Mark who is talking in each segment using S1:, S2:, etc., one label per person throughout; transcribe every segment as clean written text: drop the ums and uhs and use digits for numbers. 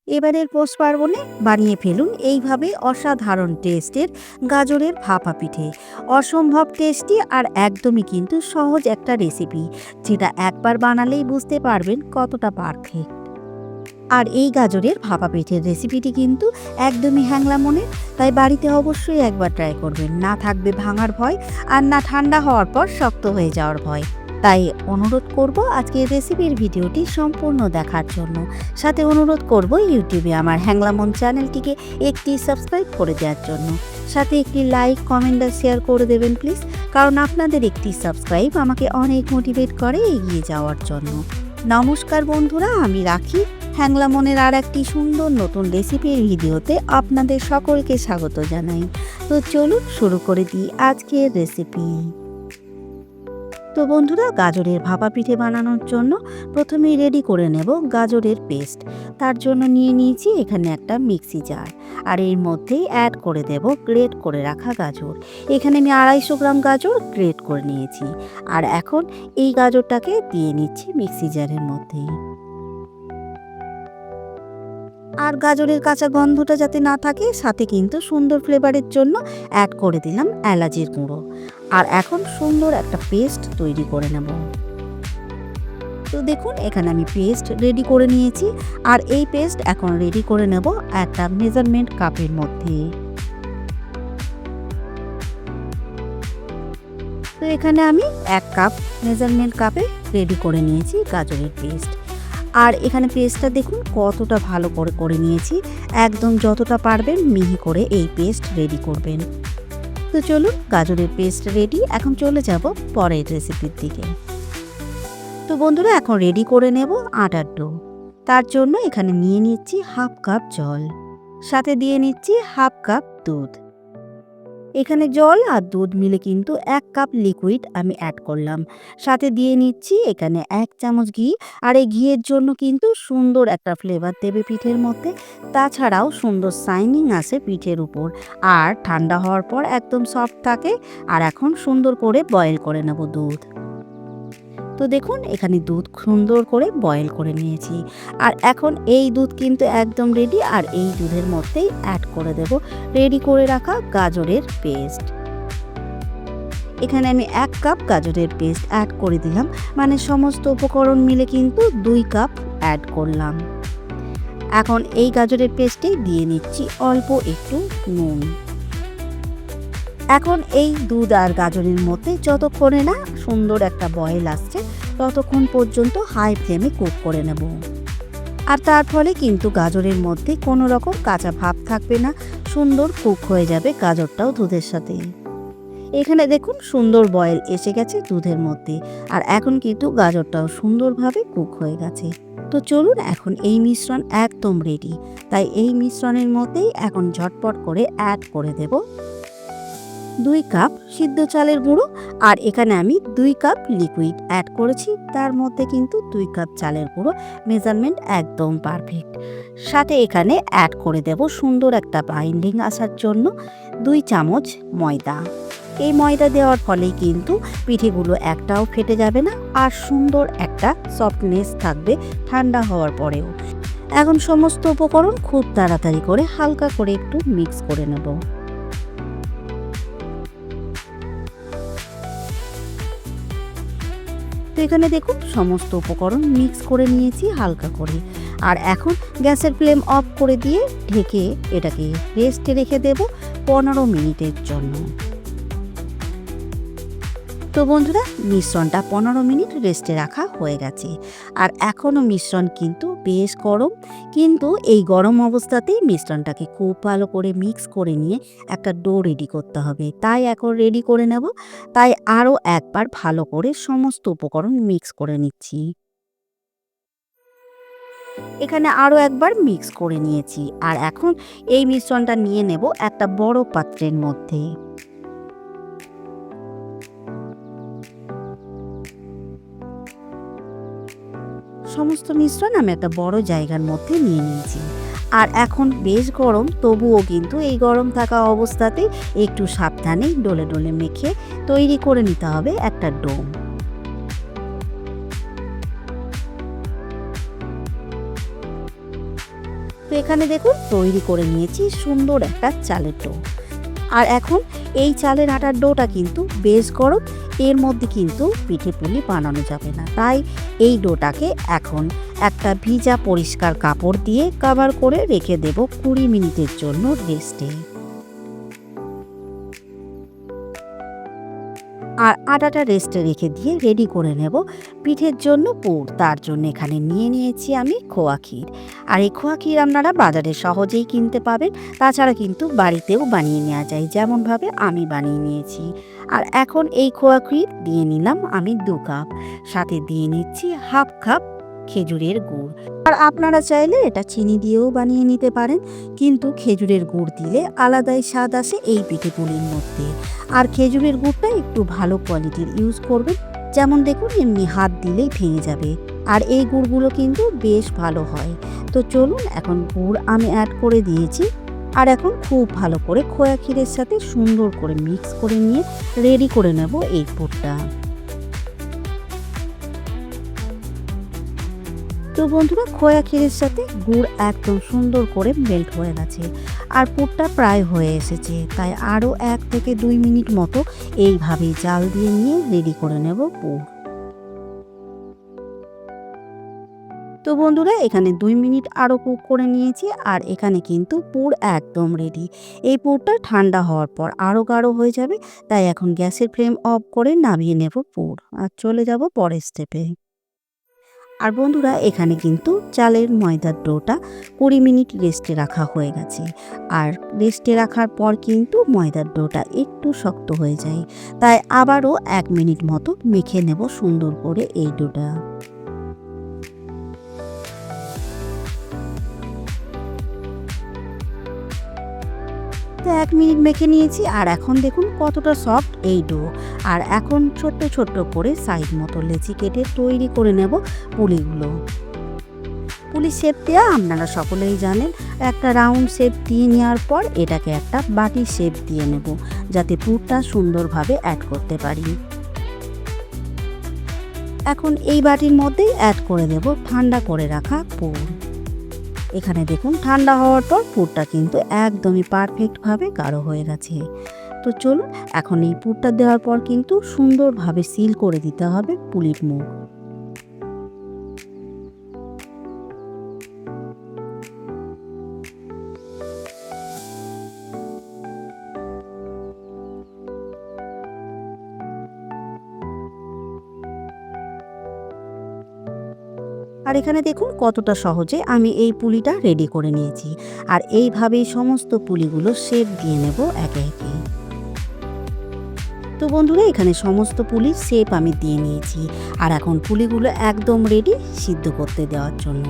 S1: এবারের পৌষ পার্বণে বানিয়ে ফেলুন এইভাবে অসাধারণ টেস্টের গাজরের ভাপা পিঠে। অসম্ভব টেস্টি আর একদমই কিন্তু সহজ একটা রেসিপি, যেটা একবার বানালেই বুঝতে পারবেন কতটা পারফেক্ট। আর এই গাজরের ভাপা পিঠের রেসিপিটি কিন্তু একদমই হ্যাংলা মনের, তাই বাড়িতে অবশ্যই একবার ট্রাই করবেন। না থাকবে ভাঙার ভয়, আর না ঠান্ডা হওয়ার পর শক্ত হয়ে যাওয়ার ভয়। তাই অনুরোধ করব আজকের রেসিপির ভিডিওটি সম্পূর্ণ দেখার জন্য। সাথে অনুরোধ করব ইউটিউবে আমার হ্যাংলা মন চ্যানেলটিকে একটি সাবস্ক্রাইব করে দেওয়ার জন্য। সাথে একটি লাইক, কমেন্ট আর শেয়ার করে দেবেন প্লিজ, কারণ আপনাদের একটি সাবস্ক্রাইব আমাকে অনেক মোটিভেট করে এগিয়ে যাওয়ার জন্য। নমস্কার বন্ধুরা, আমি রাখি হ্যাংলা মনের আর একটি সুন্দর নতুন রেসিপির ভিডিওতে আপনাদের সকলকে স্বাগত জানাই। তো চলুন শুরু করে দিই আজকের রেসিপি। তো বন্ধুরা, গাজরের ভাপা পিঠে বানানোর জন্য প্রথমেই রেডি করে নেব গাজরের পেস্ট। তার জন্য নিয়ে নিয়েছি এখানে একটা মিক্সি জার, আর এর মধ্যেই অ্যাড করে দেব গ্রেট করে রাখা গাজর। এখানে আমি 250 গ্রাম গাজর গ্রেট করে নিয়েছি, আর এখন এই গাজরটাকে দিয়ে নিচ্ছি মিক্সি জারের মধ্যেই। আর গাজরের কাঁচা গন্ধটা যাতে না থাকে, সাথে কিন্তু সুন্দর ফ্লেভারের জন্য অ্যাড করে দিলাম এলাচের গুঁড়ো। আর এখন সুন্দর একটা পেস্ট তৈরি করে নেব। তো দেখুন, এখানে আমি পেস্ট রেডি করে নিয়েছি, আর এই পেস্ট এখন রেডি করে নেব একটা মেজারমেন্ট কাপের মধ্যে। তো এখানে আমি 1 কাপ মেজারমেন্ট কাপে রেডি করে নিয়েছি গাজরের পেস্ট। আর এখানে পেস্টটা দেখুন কতটা ভালো করে নিয়েছি। একদম যতটা পারবেন মিহি করে এই পেস্ট রেডি করবেন। তো চলুন, গাজরের পেস্ট রেডি, এখন চলে যাব পরের রেসিপির দিকে। তো বন্ধুরা, এখন রেডি করে নেব আটার ডো। তার জন্য এখানে নিয়ে নিচ্ছি 1/2 কাপ জল, সাথে দিয়ে নিচ্ছি 1/2 কাপ দুধ। এখানে জল আর দুধ মিলে কিন্তু 1 কাপ লিকুইড আমি অ্যাড করলাম। সাথে দিয়ে নিচ্ছি এখানে 1 চামচ ঘি, আর এই ঘিয়ের জন্য কিন্তু সুন্দর একটা ফ্লেভার দেবে পিঠের মধ্যে। তাছাড়াও সুন্দর শাইনিং আসে পিঠের উপর, আর ঠান্ডা হওয়ার পর একদম সফট থাকে। আর এখন সুন্দর করে বয়েল করে নেব দুধ। তো দেখুন, এখানে দুধ সুন্দর করে বয়েল করে নিয়েছি, আর এখন এই দুধ কিন্তু একদম রেডি। আর এই দুধের মধ্যেই অ্যাড করে দেব রেডি করে রাখা গাজরের পেস্ট। এখানে আমি 1 কাপ গাজরের পেস্ট অ্যাড করে দিলাম, মানে সমস্ত উপকরণ মিলে কিন্তু 2 কাপ অ্যাড করলাম। এখন এই গাজরের পেস্টে দিয়ে নিচ্ছি অল্প একটু নুন। এখন এই দুধ আর গাজরের মধ্যে যতক্ষণে না সুন্দর একটা বয়েল আসছে, ততক্ষণ পর্যন্ত হাই ফ্লেমে কুক করে নেব। আর তার ফলে কিন্তু গাজরের মধ্যে কোনো রকম কাঁচা ভাব থাকবে না, সুন্দর কুক হয়ে যাবে গাজরটাও দুধের সাথে। এখানে দেখুন সুন্দর বয়েল এসে গেছে দুধের মধ্যে, আর এখন কিন্তু গাজরটাও সুন্দরভাবে কুক হয়ে গেছে। তো চলুন, এখন এই মিশ্রণ একদম রেডি। তাই এই মিশ্রণের মধ্যেই এখন ঝটপট করে অ্যাড করে দেব 2 কাপ সিদ্ধ চালের গুঁড়ো। আর এখানে আমি 2 কাপ লিকুইড অ্যাড করেছি, তার মধ্যে কিন্তু 2 কাপ চালের গুঁড়ো, মেজারমেন্ট একদম পারফেক্ট। সাথে এখানে অ্যাড করে দেব সুন্দর একটা বাইন্ডিং আসার জন্য 2 চামচ ময়দা। এই ময়দা দেওয়ার ফলেই কিন্তু পিঠেগুলো একটাও ফেটে যাবে না, আর সুন্দর একটা সফটনেস থাকবে ঠান্ডা হওয়ার পরেও। এখন সমস্ত উপকরণ খুব তাড়াতাড়ি করে হালকা করে একটু মিক্স করে নেব। তো এখানে দেখুন সমস্ত উপকরণ মিক্স করে নিয়েছি হালকা করে। আর এখন গ্যাসের ফ্লেম অফ করে দিয়ে ঢেকে এটাকে রেস্টে রেখে দেব 15 মিনিটের জন্য। তো বন্ধুরা, মিশ্রণটা 15 মিনিট রেস্টে রাখা হয়ে গেছে। আর এখনও মিশ্রণ কিন্তু বেশ গরম, কিন্তু এই গরম অবস্থাতেই মিশ্রণটাকে খুব ভালো করে মিক্স করে নিয়ে একটা ডো রেডি করতে হবে। তাই এখন রেডি করে নেব। তাই আরও একবার ভালো করে সমস্ত উপকরণ মিক্স করে নিচ্ছি। এখানে আরও একবার মিক্স করে নিয়েছি, আর এখন এই মিশ্রণটা নিয়ে নেব একটা বড় পাত্রের মধ্যে। সমস্ত মিশ্রণ আমি একটা বড় জায়গার মধ্যে নিয়ে নিয়েছি। আর এখন বেশ গরম, তবুও কিন্তু এই গরম থাকা অবস্থাতেই একটু সাবধানে ডলে ডলে মেখে তৈরি করে নিতে হবে একটা ডো। তো এখানে দেখুন তৈরি করে নিয়েছি সুন্দর একটা চালের ডো। আর এখন এই চালের আটার ডোটা কিন্তু বেশ গরম, এর মধ্যে কিন্তু পিঠে পুলি বানানো যাবে না। তাই এই ডোটাকে এখন একটা ভিজা পরিষ্কার কাপড় দিয়ে কভার করে রেখে দেব 20 মিনিটের জন্য রেস্টে। আর আটাটা রেস্টে রেখে দিয়ে রেডি করে নেব পিঠের জন্য পুর। তার জন্য এখানে নিয়ে নিয়েছি আমি খোয়া ক্ষীর। আর এই খোয়া ক্ষীর আপনারা বাজারে সহজেই কিনতে পাবেন, তাছাড়া কিন্তু বাড়িতেও বানিয়ে নেওয়া যায়, যেমনভাবে আমি বানিয়ে নিয়েছি। আর এখন এই খোয়া ক্ষীর দিয়ে নিলাম আমি 2 কাপ, সাথে দিয়ে নিচ্ছি হাফ কাপ খেজুরের গুড়। আর আপনারা চাইলে এটা চিনি দিয়েও বানিয়ে নিতে পারেন, কিন্তু খেজুরের গুড় দিলে আলাদাই স্বাদ আসে এই পিঠে পুলির মধ্যে। আর খেজুরের গুড়টা একটু ভালো কোয়ালিটির ইউজ করবেন, যেমন দেখুন এমনি হাত দিলেই ভেঙে যাবে। আর এই গুড়গুলো কিন্তু বেশ ভালো হয়। তো চলুন, এখন গুড় আমি অ্যাড করে দিয়েছি। আর এখন খুব ভালো করে খোয়া ক্ষীরের সাথে সুন্দর করে মিক্স করে নিয়ে রেডি করে নেব এই পুরটা। তো বন্ধুরা, খোয়া ক্ষীরের সাথে গুড় একদম সুন্দর করে মেল্ট হয়ে গেছে আর পুরটা প্রায় হয়ে এসেছে। তাই আরও 1 থেকে 2 মিনিট মতো এইভাবেই জাল দিয়ে নিয়ে রেডি করে নেব পুর। তো বন্ধুরা, এখানে 2 মিনিট আরও কুক করে নিয়েছি আর এখানে কিন্তু পুর একদম রেডি। এই পুরটা ঠান্ডা হওয়ার পর আরও গাঢ় হয়ে যাবে, তাই এখন গ্যাসের ফ্লেম অফ করে নামিয়ে নেব পুর আর চলে যাব পরের স্টেপে। আর বন্ধুরা, এখানে কিন্তু চালের ময়দার ডোটা 20 মিনিট রেস্টে রাখা হয়ে গেছে। আর রেস্টে রাখার পর কিন্তু ময়দার ডোটা একটু শক্ত হয়ে যায়, তাই আবারও 1 মিনিট মতো মেখে নেব সুন্দর করে এই ডোটা। তো 1 মিনিট মেখে নিয়েছি আর এখন দেখুন কতটা সফট এই ডো। আর এখন ছোট্ট ছোট্ট করে সাইড মতো লেচি কেটে তৈরি করে নেব পুলিগুলো। পুলি শেপ দেওয়া আপনারা সকলেই জানেন। একটা রাউন্ড শেপ দিয়ে নেওয়ার পর এটাকে একটা বাটি শেপ দিয়ে নেব, যাতে পুরটা সুন্দরভাবে অ্যাড করতে পারি। এখন এই বাটির মধ্যেই অ্যাড করে দেব ঠান্ডা করে রাখা পুর। এখানে দেখুন ঠান্ডা হওয়ার পর পুরটা কিন্তু একদমই পারফেক্টভাবে গাঢ় হয়ে গেছে। তো চলুন, এখন এই পুরটা দেওয়ার পর কিন্তু সুন্দরভাবে সিল করে দিতে হবে পুলির মুখ। আর এখানে দেখুন কতটা সহজে আমি এই পুলিটা রেডি করে নিয়েছি। আর এইভাবেই সমস্ত পুলিগুলো শেপ দিয়ে নেব একে একে। তো বন্ধুরা, এখানে সমস্ত পুলির শেপ আমি দিয়ে নিয়েছি। আর এখন পুলিগুলো একদম রেডি সিদ্ধ করতে দেওয়ার জন্য।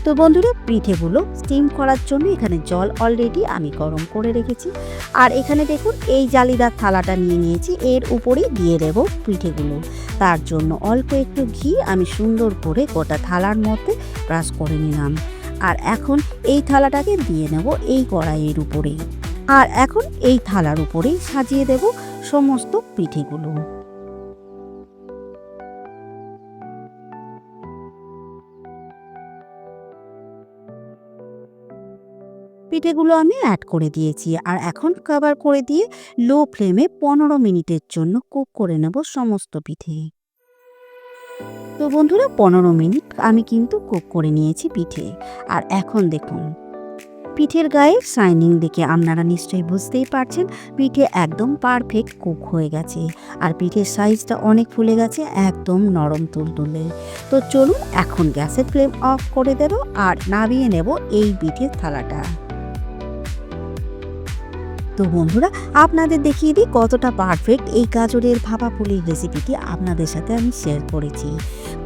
S1: তো বন্ধুরা, পিঠেগুলো স্টিম করার জন্য এখানে জল অলরেডি আমি গরম করে রেখেছি। আর এখানে দেখুন এই জালিদার থালাটা নিয়ে নিয়েছি, এর উপরেই দিয়ে দেব পিঠেগুলো। তার জন্য অল্প একটু ঘি আমি সুন্দর করে গোটা থালার মধ্যে ব্রাশ করে নিলাম। আর এখন এই থালাটাকে দিয়ে নেব এই কড়াইয়ের উপরেই। আর এখন এই থালার উপরেই সাজিয়ে দেব সমস্ত পিঠেগুলো। পিঠেগুলো আমি অ্যাড করে দিয়েছি আর এখন কভার করে দিয়ে লো ফ্লেমে 15 মিনিটের জন্য কুক করে নেব সমস্ত পিঠে। তো বন্ধুরা, 15 মিনিট আমি কিন্তু কুক করে নিয়েছি পিঠে। আর এখন দেখুন পিঠের গায়ে শাইনিং দেখে আপনারা নিশ্চয়ই বুঝতেই পারছেন পিঠে একদম পারফেক্ট কুক হয়ে গেছে। আর পিঠের সাইজটা অনেক ফুলে গেছে, একদম নরম তুলতুলে। তো চলুন, এখন গ্যাসের ফ্লেম অফ করে দেব আর নামিয়ে নেব এই পিঠের থালাটা। তো বন্ধুরা, আপনাদের দেখিয়ে দিই কতটা পারফেক্ট এই গাজরের ভাপা পুলির রেসিপিটি আপনাদের সাথে আমি শেয়ার করেছি।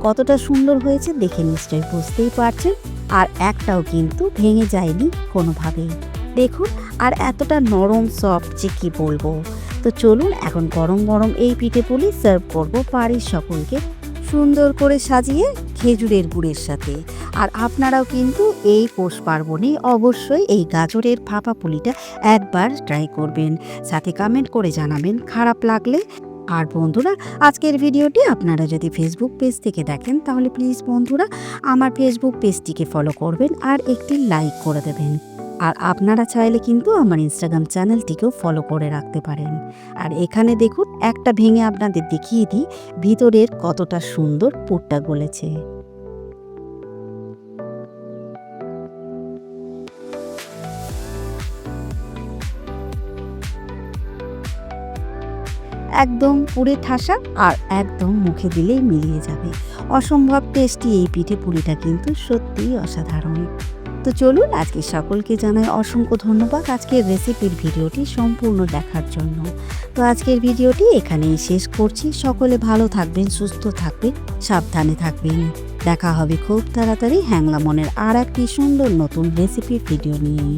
S1: কতটা সুন্দর হয়েছে দেখে নিশ্চয়ই বুঝতেই পারছেন। আর একটাও কিন্তু ভেঙে যায়নি কোনোভাবেই, দেখুন। আর এতটা নরম সফট যে কি বলবো। তো চলুন, এখন গরম গরম এই পিঠে পুলি সার্ভ করব বাড়ির সকলকে সুন্দর করে সাজিয়ে খেজুরের গুড়ের সাথে। আর আপনারাও কিন্তু এই পৌষ পার্বণে অবশ্যই এই গাজরের ভাপা পুলিটা একবার ট্রাই করবেন, সাথে কমেন্ট করে জানাবেন খারাপ লাগলে। আর বন্ধুরা, আজকের ভিডিওটি আপনারা যদি ফেসবুক পেজ থেকে দেখেন তাহলে প্লিজ বন্ধুরা আমার ফেসবুক পেজটিকে ফলো করবেন আর একটি লাইক করে দেবেন। আর আপনারা চাইলে কিন্তু আমার ইনস্টাগ্রাম চ্যানেলটিকেও ফলো করে রাখতে পারেন। আর এখানে দেখুন, একটা ভেঙে আপনাদের দেখিয়ে দিই ভিতরের কতটা সুন্দর পুরটা গলেছে। একদম পুরে ঠাসা আর একদম মুখে দিলেই মিলিয়ে যাবে। অসম্ভব টেস্টি এই পিঠে পুলিটা কিন্তু সত্যিই অসাধারণ। তো চলুন, আজকে সকলকে জানাই অসংখ্য ধন্যবাদ আজকের রেসিপির ভিডিওটি সম্পূর্ণ দেখার জন্য। তো আজকের ভিডিওটি এখানেই শেষ করছি। সকলে ভালো থাকবেন, সুস্থ থাকবেন, সাবধানে থাকবেন। দেখা হবে খুব তাড়াতাড়ি হ্যাংলা মনের আর একটি সুন্দর নতুন রেসিপির ভিডিও নিয়ে।